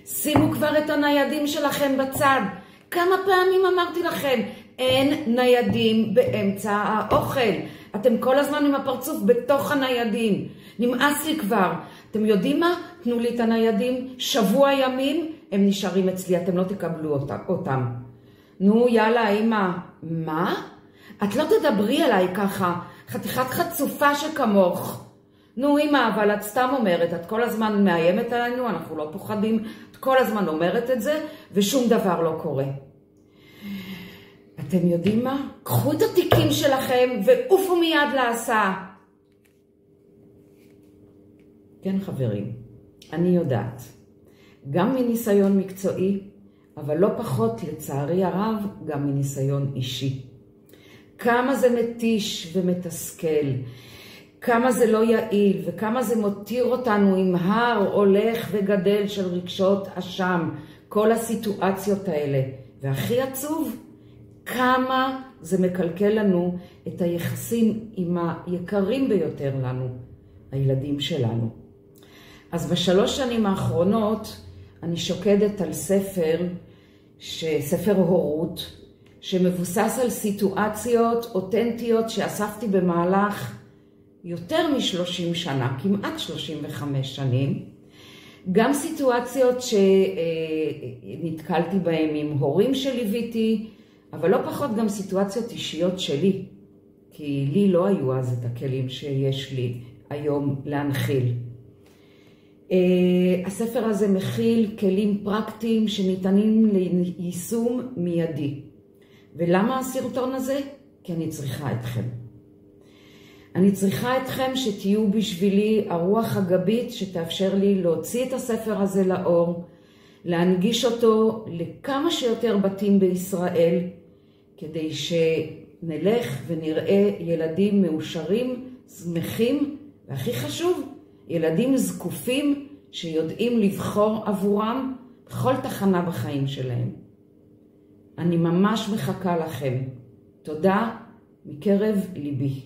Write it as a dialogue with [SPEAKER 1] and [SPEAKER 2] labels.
[SPEAKER 1] שימו כבר את הניידים שלכם בצד. כמה פעמים אמרתי לכם, אין ניידים באמצע האוכל. אתם כל הזמן עם הפרצוף בתוך הניידים. נמאס לי כבר. אתם יודעים מה? תנו לי את הניידים. שבוע ימים הם נשארים אצלי, אתם לא תקבלו אותם. נו יאללה אמא. מה? את לא תדברי עליי ככה. חתיכת חצופה שכמוך. נו אמא, אבל את סתם אומרת, את כל הזמן מאיימת עלינו, אנחנו לא פוחדים, את כל הזמן אומרת את זה, ושום דבר לא קורה. אתם יודעים מה? קחו את התיקים שלכם ועופו מיד להסעה. כן חברים, אני יודעת, גם מניסיון מקצועי, אבל לא פחות לצערי הרב, גם מניסיון אישי. כמה זה מתיש ומתסכל, כמה זה לא יעיל וכמה זה מותיר אותנו עם הר הולך וגדל של רגשות אשם, כל הסיטואציות האלה. והכי עצוב, כמה זה מקלקל לנו את היחסים עם היקרים ביותר לנו, הילדים שלנו. אז בשלוש שנים האחרונות אני שוקדת על ספר הורות, שמבוסס על סיטואציות אותנטיות שאספתי במהלך יותר מ-30 שנה, כמעט 35 שנים. גם סיטואציות שנתקלתי בהן עם הורים שליוויתי, אבל לא פחות גם סיטואציות אישיות שלי, כי לי לא היו אז את הכלים שיש לי היום להנחיל. הספר הזה מכיל כלים פרקטיים שניתנים ליישום מיידי. ולמה הסרטון הזה? כי אני צריכה אתכם. אני צריכה אתכם שתהיו בשבילי הרוח הגבית שתאפשר לי להוציא את הספר הזה לאור, להנגיש אותו לכמה שיותר בתים בישראל, כדי שנלך ונראה ילדים מאושרים, שמחים, והכי חשוב, ילדים זקופים שיודעים לבחור עבורם בכל תחנה בחיים שלהם. אני ממש מחכה לכם. תודה מקרב ליבי.